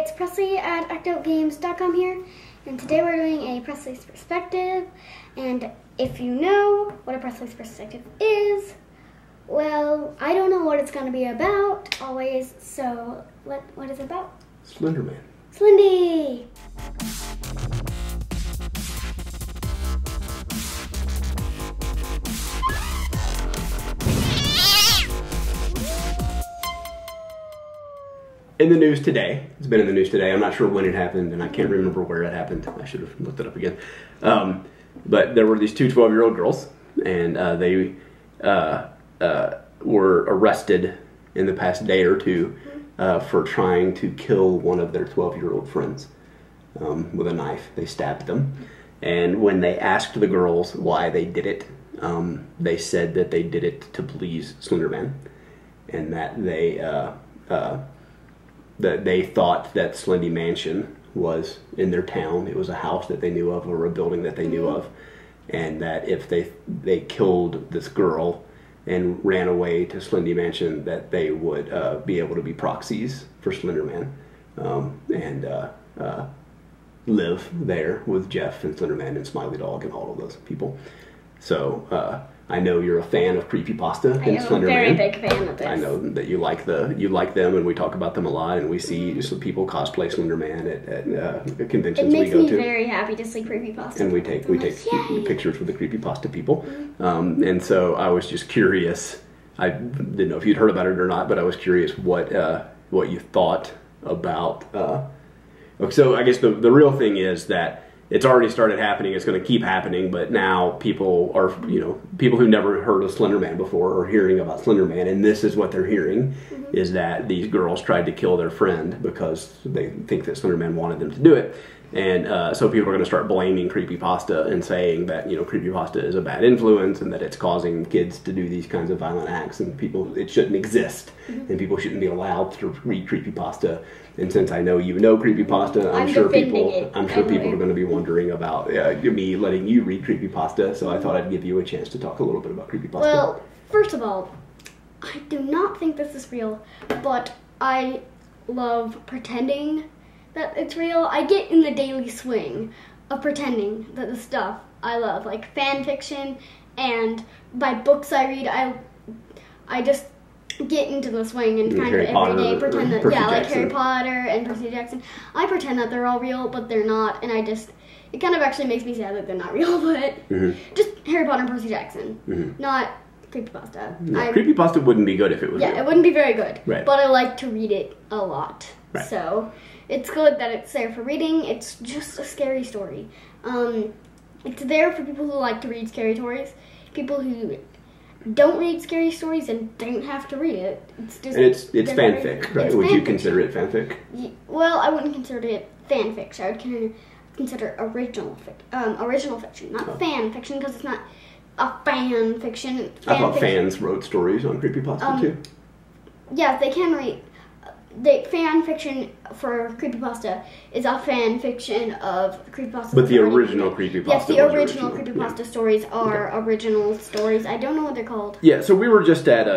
it's Presley at ActOutGames.com here, and today we're doing a Presley's Perspective. And if you know what a Presley's Perspective is, well, I don't know what it's going to be about always, so what is it about? Slenderman. Slendy! In the news today, it's been in the news today, I'm not sere when it happened, and I can't remember where it happened. I should have looked it up again. But there were these two 12-year-old girls, and they were arrested in the past day or two for trying to kill one of their 12-year-old friends with a knife. They stabbed them, and when they asked the girls why they did it, they said that they did it to please Slenderman, and that they thought that Slendy Mansion was in their town. It was a house that they knew of, or a building that they knew of, and that if they killed this girl and ran away to Slendy Mansion, that they would be able to be proxies for Slenderman and live there with Jeff and Slenderman and Smiley Dog and all of those people. So I know you're a fan of CreepyPasta and Slenderman. I'm a very big fan of this. I know that you like them, and we talk about them a lot, and we see some people cosplay Slenderman at conventions we go to. It makes me very happy to see CreepyPasta. And we take pictures with the CreepyPasta people. And so I was just curious. I didn't know if you'd heard about it or not, but I was curious what you thought about. So I guess the real thing is that it's already started happening. It's going to keep happening, but now people are, people who never heard of Slenderman before are hearing about Slenderman, and this is what they're hearing, is that these girls tried to kill their friend because they think that Slenderman wanted them to do it. And so people are going to start blaming CreepyPasta and saying that, CreepyPasta is a bad influence and that it's causing kids to do these kinds of violent acts, and it shouldn't exist, and people shouldn't be allowed to read CreepyPasta. And since I know you know CreepyPasta, I'm sure people are going to be wondering about me letting you read CreepyPasta, so I thought I'd give you a chance to talk a little bit about CreepyPasta. Well, first of all, I do not think this is real, but I love pretending that it's real. I get in the daily swing of pretending that the stuff I love, like fan fiction, and by books I read, I just get into the swing and kind of every day pretend that, like Harry Potter and Percy Jackson. I pretend that they're all real, but they're not, and it kind of actually makes me sad that they're not real, but just Harry Potter and Percy Jackson, not CreepyPasta. No, CreepyPasta wouldn't be good if it was real. It wouldn't be very good, right. But I like to read it a lot, right. So it's good that it's there for reading. It's just a scary story. It's there for people who like to read scary stories, people who don't read scary stories and don't have to read it. It's just, and it's fanfic, right? Would you consider it fanfic? Well, I wouldn't consider it fanfic. I would consider original fiction, not fan fiction, because it's not a fan fiction. I thought fans wrote stories on CreepyPasta too. Yeah, they can read. The fan fiction for CreepyPasta is a fan fiction of CreepyPasta. But the original CreepyPasta. Yes, the original CreepyPasta stories are original stories. I don't know what they're called. Yeah, so we were just at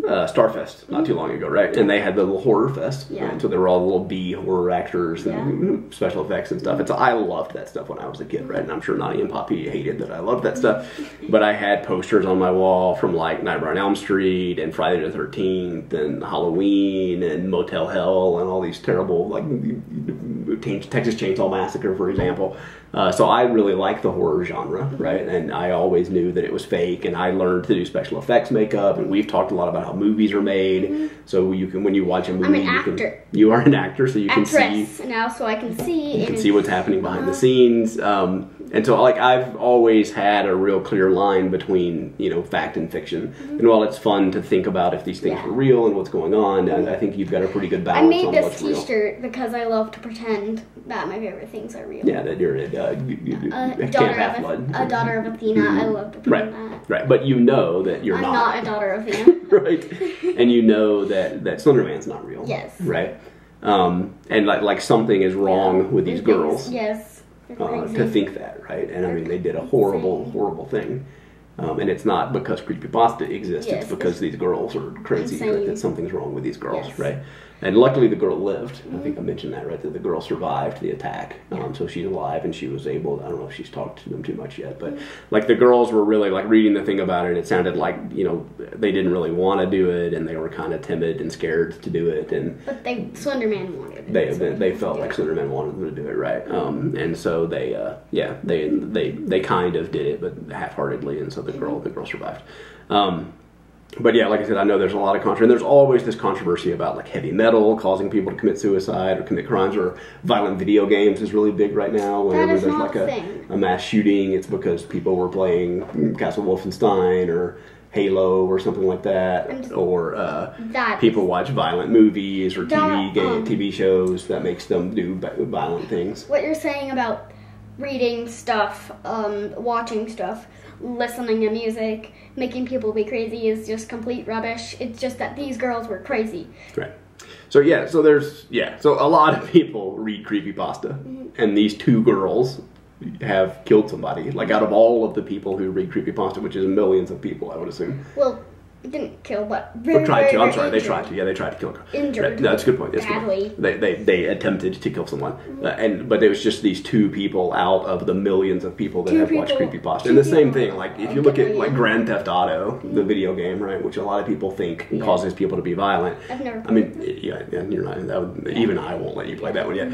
Starfest not too long ago, right? And they had the little horror fest. Yeah. Right? So there were all the little B horror actors and special effects and stuff. And so I loved that stuff when I was a kid, right? And I'm sure Nani and Poppy hated that I loved that stuff. But I had posters on my wall from like Nightmare on Elm Street and Friday the 13th and Halloween and Motel Hell and all these terrible, like Texas Chainsaw Massacre, for example. So I really like the horror genre, right? And I always knew that it was fake, and I learned to do special effects makeup, and we've talked a lot about how movies are made. So you can, when you watch a movie, I'm an actor. You are an actor, so you can see now, so I can see. You can see what's happening behind the scenes. And so, like, I've always had a real clear line between, fact and fiction. And while it's fun to think about if these things are real and what's going on, I think you've got a pretty good balance on what's real. I made this T-shirt because I love to pretend that my favorite things are real. Yeah, that you're a daughter of Athena. I love to pretend that. Right, but you know that you're not. I'm not a daughter of Athena. Right, and you know that Slenderman's not real. Yes. Right, and like something is wrong with these girls. Yes. To think that, right? And I mean, they did a horrible thing. And it's not because CreepyPasta exists, it's because these girls are crazy, right? That something's wrong with these girls, right? And luckily the girl lived. I think I mentioned that, right? That the girl survived the attack. So she's alive and she was able, I don't know if she's talked to them too much yet, but like the girls were really like reading the thing about it, and it sounded like, you know, they didn't really want to do it and they were kind of timid and scared to do it. But Slenderman wanted it. They felt like Slenderman wanted them to do it, right? And so they kind of did it, but half-heartedly, and so the girl survived. But yeah, like I said, I know there's a lot of controversy. And there's always this controversy about like heavy metal causing people to commit suicide or commit crimes, or violent video games is really big right now. Whenever there's like a mass shooting, it's because people were playing Castle Wolfenstein or Halo or something like that, or people watch violent movies or TV shows that makes them do violent things. What you're saying about reading stuff, watching stuff, listening to music, making people be crazy is just complete rubbish. It's just that these girls were crazy. Right. So yeah, so a lot of people read creepypasta, and these two girls have killed somebody. Like out of all of the people who read creepypasta, which is millions of people, I would assume. Well, didn't kill, but they tried to. I'm sorry, they tried to. Yeah, they tried to kill her. Injured. Right. No, that's a good point. That's badly. They attempted to kill someone, but it was just these two people out of the millions of people that have watched creepypasta. And the same thing, like if you look at like Grand Theft Auto, the video game, right, which a lot of people think causes people to be violent. I've never. I mean, yeah, you're not. Even I won't let you play that one yet.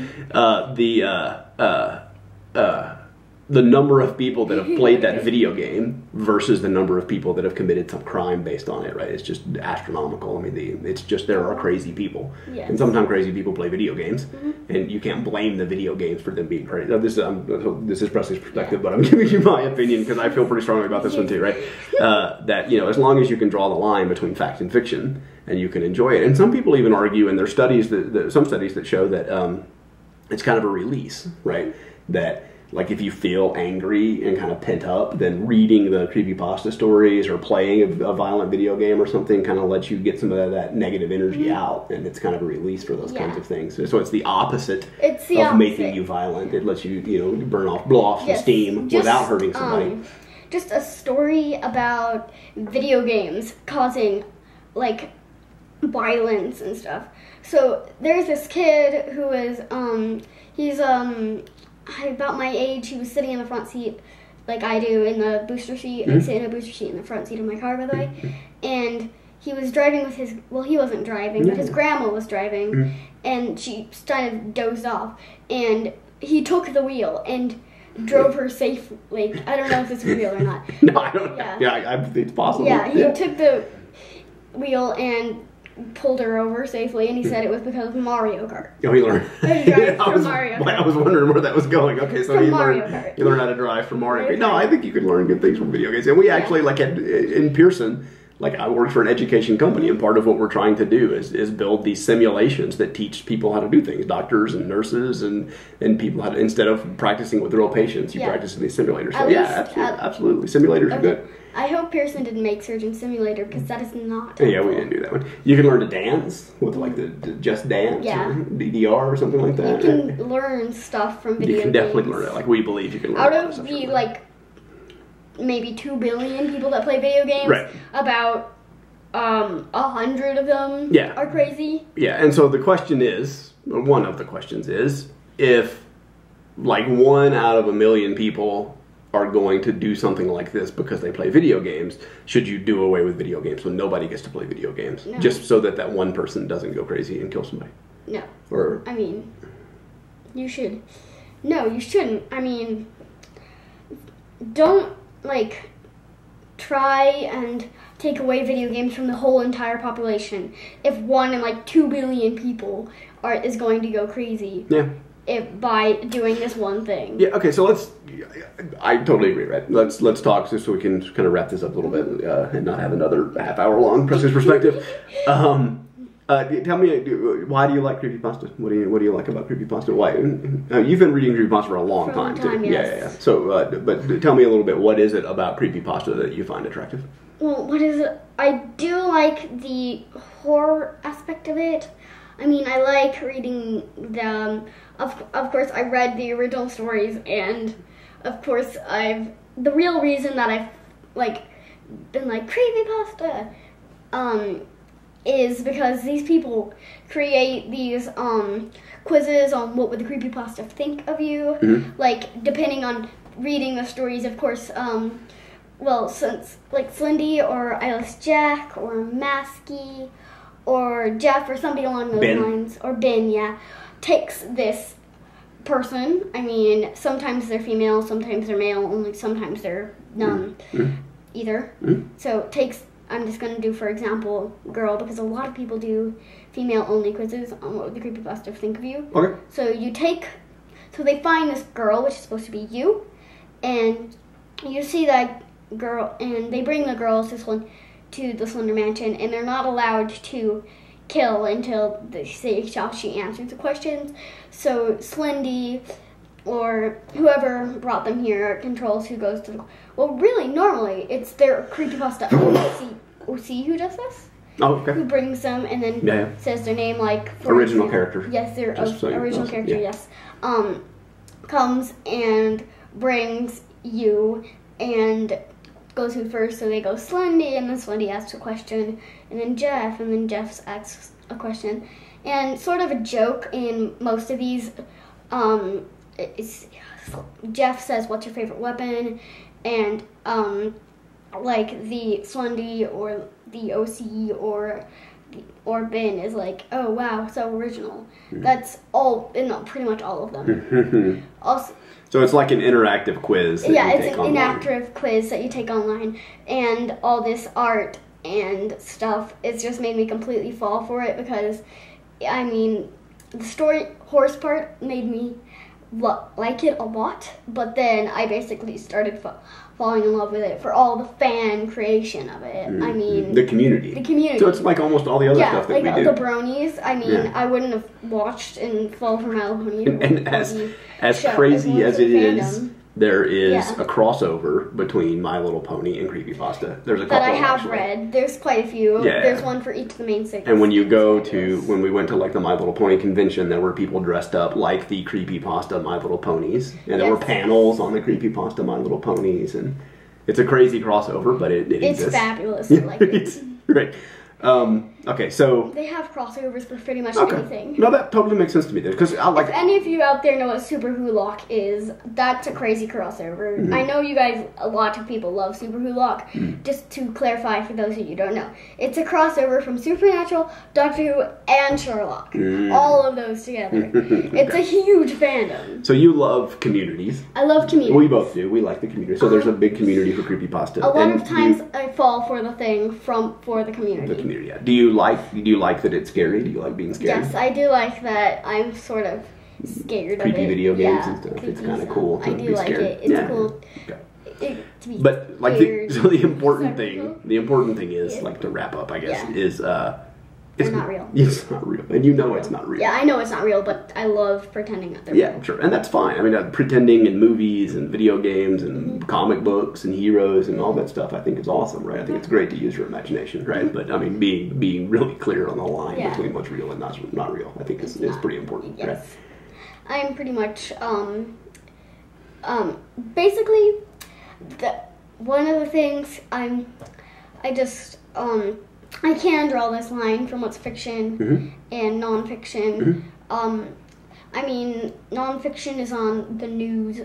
The number of people that have played that video game versus the number of people that have committed some crime based on it, right? It's just astronomical. I mean, it's just there are crazy people. Yes. And sometimes crazy people play video games, and you can't blame the video games for them being crazy. This is Presley's perspective, but I'm giving you my opinion because I feel pretty strongly about this one too, right? That, you know, as long as you can draw the line between fact and fiction, and you can enjoy it. And some people even argue in their studies, some studies that show that it's kind of a release, right? That like if you feel angry and kind of pent up, then reading the creepypasta stories or playing a violent video game or something kind of lets you get some of that negative energy out, and it's kind of a release for those kinds of things. So it's the opposite of making you violent. It lets you, blow off some steam without hurting somebody. Just a story about video games causing like violence and stuff. So there's this kid who is he's about my age. He was sitting in the front seat like I do in the booster seat. I sit in a booster seat in the front seat of my car, by the way. And he was driving with his, well, he wasn't driving, but his grandma was driving, and she kind of dozed off. And he took the wheel and drove her safely. I don't know if it's real or not. No, I don't know. Yeah, I think it's possible. Yeah, he took the wheel and pulled her over safely, and he said it was because of Mario Kart. Oh, he learned. I was wondering where that was going. Okay, so he learned how to drive from Mario Kart. No, I think you can learn good things from video games. And we actually, like in Pearson, like I work for an education company, and part of what we're trying to do is build these simulations that teach people how to do things, doctors and nurses and people how to, instead of practicing with real patients, you practice in these simulators. So absolutely. Simulators are good. I hope Pearson didn't make Surgeon Simulator, because that is not helpful. Yeah, we didn't do that one. You can learn to dance with like the Just Dance or DDR or something like that. You can learn stuff from video games. You can definitely learn it. Like we believe you can learn. Out of the like maybe 2 billion people that play video games, about 100 of them are crazy. Yeah, and so the question is, or one of the questions is, if like 1 out of 1 million people are going to do something like this because they play video games, should you do away with video games so nobody gets to play video games? No. Just so that one person doesn't go crazy and kill somebody? No. Or I mean, you should. No, you shouldn't. I mean, don't like try and take away video games from the whole entire population. If 1 in like 2 billion people is going to go crazy. Yeah. By doing this one thing. Yeah, okay, so I totally agree, right? Let's talk just so we can kind of wrap this up a little bit and not have another half-hour long Presley's perspective. Tell me, why do you like creepypasta? What do you like about creepypasta? Why? You've been reading creepypasta for a long time, too. Yes. Yeah. So, but tell me a little bit, what is it about creepypasta that you find attractive? Well, what is it? I do like the horror aspect of it. I mean, I like reading them. Of course, I read the original stories, and of course, the real reason that I've been like creepypasta, is because these people create these quizzes on what would the creepypasta think of you, like depending on reading the stories, of course. Well, since like Slendy or Eyeless Jack or Masky or Jeff or somebody along those lines, or Ben, takes this person. I mean, sometimes they're female, sometimes they're male, only sometimes they're none either. So takes, I'm just going to do, for example, girl, because a lot of people do female-only quizzes on what would the creepypasta think of you. Okay. So so they find this girl, which is supposed to be you, and you see that girl, and they bring the girls to the Slender Mansion, and they're not allowed to kill until they say she answers the questions. So Slendy or whoever brought them here controls who goes to the... Well, really, normally, it's their creepypasta OC who does this. Oh, okay. Who brings them and then says their name, like... Original character. Yes, their original character, yes. Comes and brings you and goes who first, so they go Slendy, and then Slendy asks a question, and then Jeff asks a question. And sort of a joke in most of these, Jeff says, "What's your favorite weapon?" And like the Slendy or the OC or Ben is like, "Oh wow, so original." That's all in pretty much all of them. Also. So it's like an interactive quiz that you take online. Interactive quiz that you take online, and all this art and stuff. It's just made me completely fall for it because, I mean, the story horse part made me like it a lot, but then I basically started falling in love with it for all the fan creation of it. I mean, the community. So it's like almost all the other stuff that we do. The bronies. I mean, I wouldn't have watched and fall for My Little Pony. And as crazy as it is, there is a crossover between My Little Pony and CreepyPasta. There's a couple that I have read. There's quite a few. Yeah. There's one for each of the main 6. And when we went to like the My Little Pony convention, there were people dressed up like the CreepyPasta My Little Ponies, and there were panels on the CreepyPasta My Little Ponies, and it's a crazy crossover, but it exists. It's fabulous. I like it. Right. Okay, so... They have crossovers for pretty much anything. No, that totally makes sense to me, because I like... If any of you out there know what Super Hulock is, that's a crazy crossover. I know you guys, a lot of people love Super Hulock. Just to clarify for those of you who don't know, it's a crossover from Supernatural, Doctor Who, and Sherlock. All of those together. It's a huge fandom. So you love communities. I love communities. We both do. We like the community. So there's a big community for CreepyPasta. A lot of times I fall for the thing for the community. The community, yeah. Do you like that it's scary? Do you like being scared? Yes, I do like that. I'm sort of scared creepy of it. Video games and stuff. It's kind of cool to be scared. It's cool. Okay. But like the important thing is like to wrap up, I guess, is it's not real. It's not real, and you know it's not real. Yeah, I know it's not real, but I love pretending that they're real. Yeah, sure, and that's fine. I mean, pretending in movies and video games and comic books and heroes and all that stuff, I think is awesome, right? I think it's great to use your imagination, right? But I mean, being really clear on the line between what's real and not real, I think is pretty important, right? I'm pretty much basically one of the things I can draw this line from what's fiction and nonfiction. I mean, nonfiction is on the news.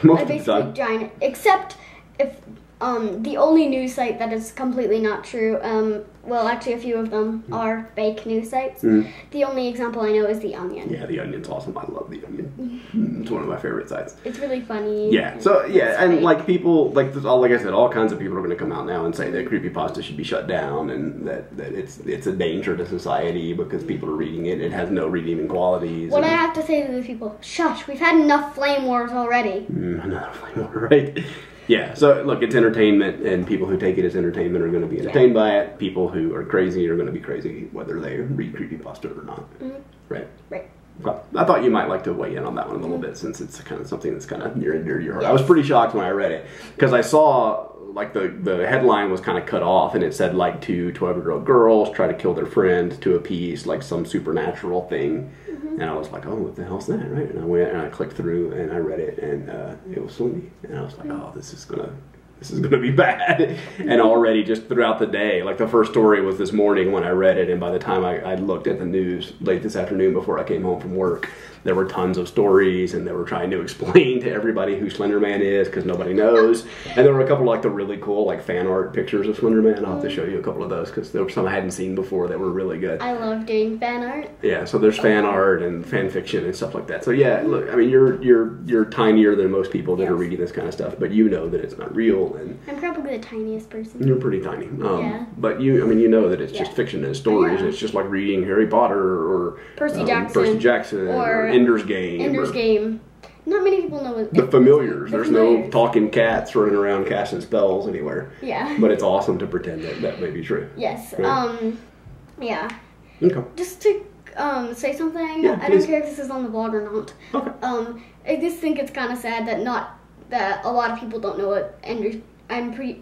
Most of the time. Giant, except if the only news site that is completely not true. Well, actually, a few of them are fake news sites. The only example I know is The Onion. Yeah, The Onion's awesome. I love The Onion. It's one of my favorite sites. It's really funny. Yeah. So and like people, like I said, all kinds of people are going to come out now and say that CreepyPasta should be shut down and that it's a danger to society because people are reading it. It has no redeeming qualities. What I have to say to those people: shush. We've had enough flame wars already. Another flame war, right? Yeah, so look, it's entertainment, and people who take it as entertainment are going to be entertained by it. People who are crazy are going to be crazy, whether they read CreepyPasta or not. Right? Right. Well, I thought you might like to weigh in on that one a little bit, since it's kind of something that's kind of near and dear to your heart. Yes. I was pretty shocked when I read it, because I saw, like, the headline was kind of cut off, and it said, like, 2 12-year-old girls try to kill their friend to appease, like, some supernatural thing. And I was like, oh, what the hell's that, right? And I went and I clicked through and I read it, and it was Slendy. And I was like, oh, this is this is going to be bad. And already just throughout the day, like the first story was this morning when I read it, and by the time I looked at the news late this afternoon before I came home from work, there were tons of stories, and they were trying to explain to everybody who Slenderman is, because nobody knows. And there were a couple like the really cool like fan art pictures of Slenderman. I'll have to show you a couple of those, because there were some I hadn't seen before that were really good. I love doing fan art. Yeah, so there's fan art and fan fiction and stuff like that. So yeah, look, I mean, you're tinier than most people that are reading this kind of stuff, but you know that it's not real, and I'm probably the tiniest person. you're pretty tiny. Yeah. But you know that it's just fiction and stories. Yeah. It's just like reading Harry Potter or Percy Jackson or Ender's Game. Ender's Game. Not many people know what The Familiars. There's no talking cats running around casting spells anywhere. Yeah. But it's awesome to pretend that may be true. Yes. Right? Yeah. Okay. Just to say something. Yeah, I don't care if this is on the vlog or not. Okay. I just think it's kind of sad that a lot of people don't know what Ender's. I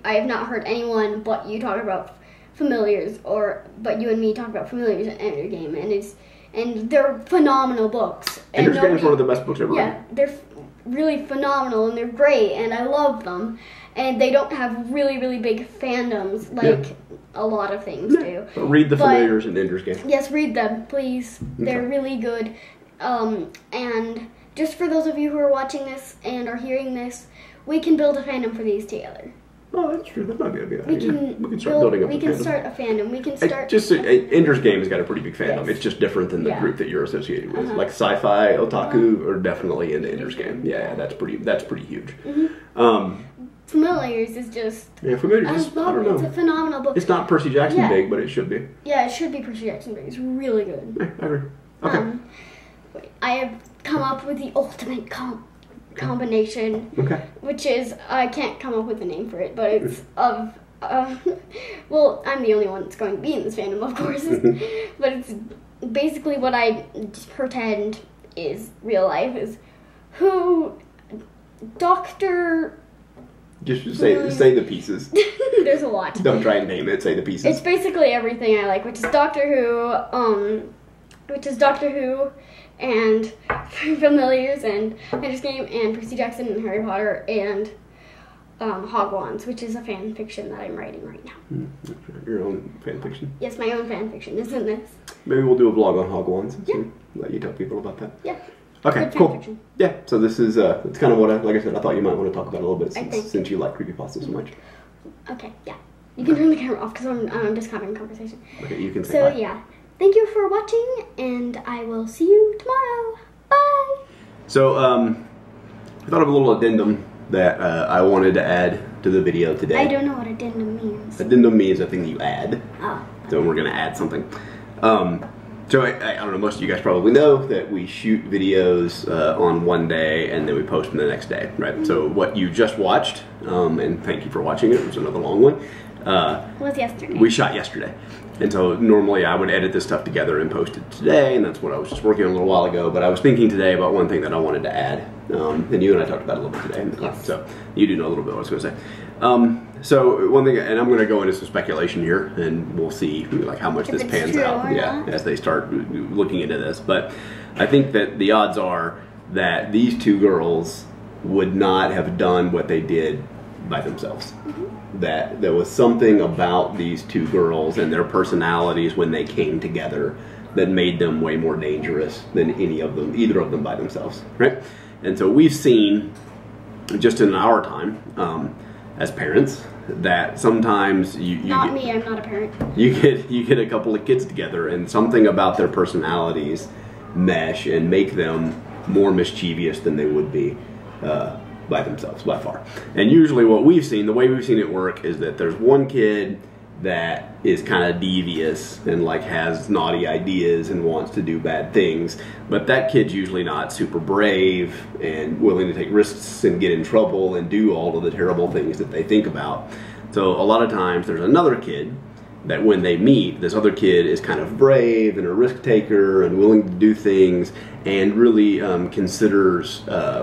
have not heard anyone but you talk about Familiars, but you and me talk about Familiars and Ender's Game, and they're phenomenal books. Ender's Game is one of the best books ever written. Yeah, they're really phenomenal, and they're great, and I love them. And they don't have really, really big fandoms like a lot of things do. But read the Familiars and Ender's Game. Yes, read them, please. They're really good. And just for those of you who are watching this and are hearing this, we can build a fandom for these together. Oh, that's true. That might be a good We idea. can, We can start building up a fandom. start a fandom. We can start... Ender's Game has got a pretty big fandom. Yes. It's just different than the group that you're associated with. Uh-huh. Like sci-fi, otaku are definitely into Ender's Game. Yeah, that's pretty huge. Familiars is just... Yeah, Familiars is, I don't know. It's a phenomenal book. It's not Percy Jackson big, but it should be. Yeah, it should be Percy Jackson big. It's really good. Yeah, I agree. Okay. I have come up with the ultimate combination, which is, I can't come up with a name for it, but it's well, I'm the only one that's going to be in this fandom, of course, but it's basically what I pretend is real life, is who Dr. Just say the pieces. There's a lot. Don't try and name it, say the pieces. It's basically everything I like, which is Doctor Who, and Familiars, and Ender's Game, and Percy Jackson, and Harry Potter, and Hogwarts, which is a fan fiction that I'm writing right now. Your own fan fiction? Yes, my own fan fiction is in this. Maybe we'll do a vlog on Hogwarts and let you tell people about that. Yeah. Okay, cool. Yeah, so this is it's kind of what like I said, I thought you might want to talk about a little bit since you like creepypasta so much. Okay, yeah. You can turn the camera off because I'm just having a conversation. Okay, you can say bye. So yeah, thank you for watching, and I will see you tomorrow. Bye! So, I thought of a little addendum that I wanted to add to the video today. I don't know what addendum means. Addendum means a thing you add. Oh. So we're going to add something. So I don't know, most of you guys probably know that we shoot videos on one day and then we post them the next day, right? So what you just watched, and thank you for watching it, it was another long one. Was yesterday. We shot yesterday. And so normally I would edit this stuff together and post it today, and that's what I was just working on a little while ago, but I was thinking today about one thing that I wanted to add, and you and I talked about it a little bit today in the class, so you do know a little bit what I was going to say. So one thing, and I'm going to go into some speculation here, and we'll see like how much this pans out as they start looking into this, but I think that the odds are that these two girls would not have done what they did by themselves. That there was something about these two girls and their personalities when they came together that made them way more dangerous than either of them by themselves, right? And so we've seen, just in our time, as parents, that sometimes I'm not a parent. You get a couple of kids together and something about their personalities mesh and make them more mischievous than they would be by themselves, by far. And usually what we've seen, the way we've seen it work, is that there's one kid that is kind of devious and like has naughty ideas and wants to do bad things, but that kid's usually not super brave and willing to take risks and get in trouble and do all of the terrible things that they think about. So a lot of times there's another kid that when they meet, this other kid is kind of brave and a risk taker and willing to do things and really considers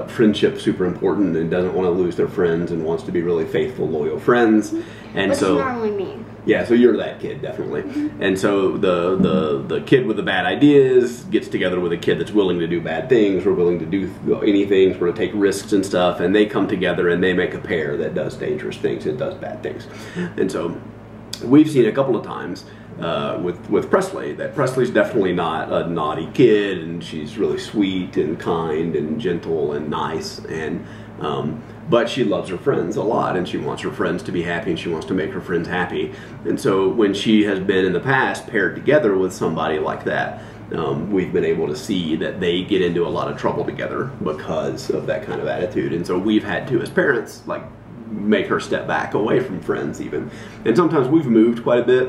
friendship super important and doesn't want to lose their friends and wants to be really faithful, loyal friends. And Which so, is normally me. Yeah, so you're that kid, definitely. And so the kid with the bad ideas gets together with a kid that's willing to do bad things or willing to do anything, sort of take risks and stuff, and they come together and they make a pair that does dangerous things and does bad things. And so we've seen a couple of times with Presley that Presley's definitely not a naughty kid, and she's really sweet and kind and gentle and nice, and but she loves her friends a lot, and she wants her friends to be happy, and she wants to make her friends happy. And so when she has been in the past paired together with somebody like that, we've been able to see that they get into a lot of trouble together because of that kind of attitude. And so we've had to, as parents, like, make her step back away from friends even. And sometimes we've moved quite a bit.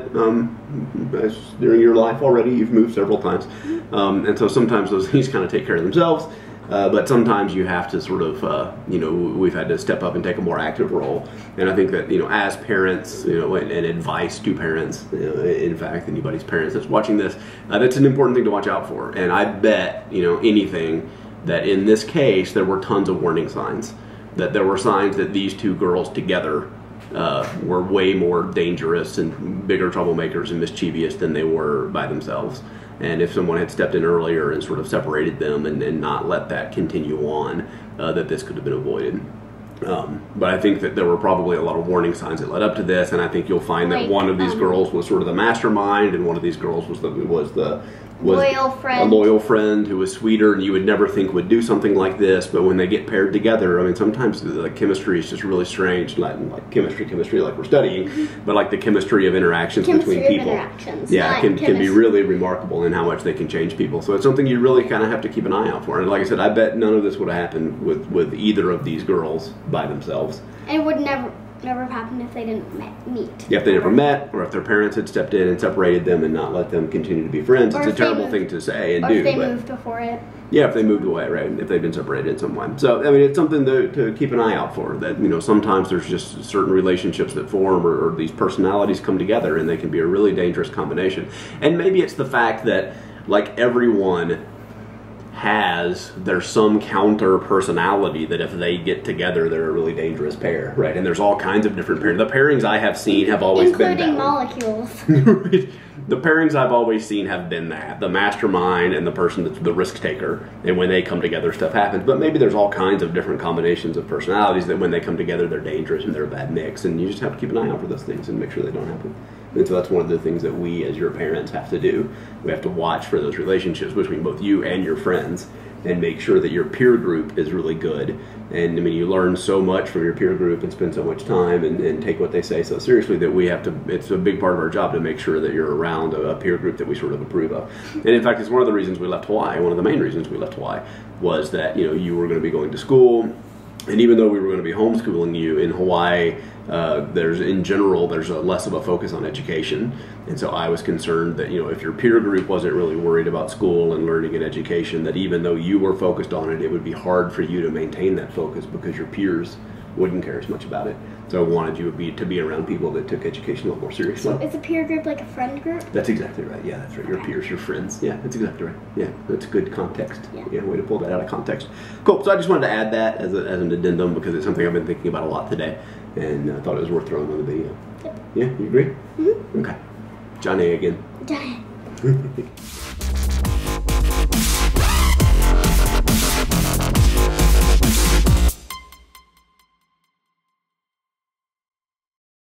As during your life already, you've moved several times. And so sometimes those things kind of take care of themselves. But sometimes you have to sort of, you know, we've had to step up and take a more active role. And I think that, you know, as parents, you know, and advice to parents, you know, in fact, anybody's parents that's watching this, that's an important thing to watch out for. And I bet, you know, anything that in this case, there were tons of warning signs. That there were signs that these two girls together were way more dangerous and bigger troublemakers and mischievous than they were by themselves. And if someone had stepped in earlier and sort of separated them and not let that continue on, that this could have been avoided. But I think that there were probably a lot of warning signs that led up to this, and I think you'll find that one of these girls was sort of the mastermind, and one of these girls was a loyal friend who was sweeter and you would never think would do something like this. But when they get paired together, I mean, sometimes the chemistry is just really strange, like chemistry like we're studying, but like the chemistry of interactions between people. Yeah, can be really remarkable in how much they can change people. So it's something you really kind of have to keep an eye out for. And like I said, I bet none of this would have happened with either of these girls by themselves. And it would never have happened if they didn't meet. Yeah, if they never met, or if their parents had stepped in and separated them and not let them continue to be friends. It's a terrible thing to say and do. Or if they moved before it. Yeah, if they moved away, right? If they've been separated in some way. So, I mean, it's something to keep an eye out for. That, you know, sometimes there's just certain relationships that form, or these personalities come together, and they can be a really dangerous combination. And maybe it's the fact that, like, everyone there's some counter personality that if they get together, they're a really dangerous pair, right? And there's all kinds of different pairings. The pairings I have seen have always been that. Including molecules. The pairings I've always seen have been that. The mastermind and the person that's the risk taker. And when they come together, stuff happens. But maybe there's all kinds of different combinations of personalities that when they come together, they're dangerous and they're a bad mix. And you just have to keep an eye out for those things and make sure they don't happen. And so that's one of the things that we, as your parents, have to do. We have to watch for those relationships between both you and your friends and make sure that your peer group is really good. And I mean, you learn so much from your peer group and spend so much time and take what they say so seriously that we have to, it's a big part of our job to make sure that you're around a peer group that we sort of approve of. And in fact, it's one of the reasons we left Hawaii. One of the main reasons we left Hawaii was that, you know, you were going to be going to school. And even though we were going to be homeschooling you in Hawaii, there's less of a focus on education. And so I was concerned that, you know, if your peer group wasn't really worried about school and learning and education, that even though you were focused on it, it would be hard for you to maintain that focus because your peers wouldn't care as much about it. So I wanted you to be around people that took education a little more seriously. So is a peer group like a friend group? That's exactly right. Yeah, that's right. Your peers, your friends. Yeah, that's exactly right. Yeah, that's good context. Yeah, way to pull that out of context. Cool. So I just wanted to add that as an addendum because it's something I've been thinking about a lot today, and I thought it was worth throwing on the video. Yep. Yeah, you agree? Mm-hmm. Okay. John A. again. John A.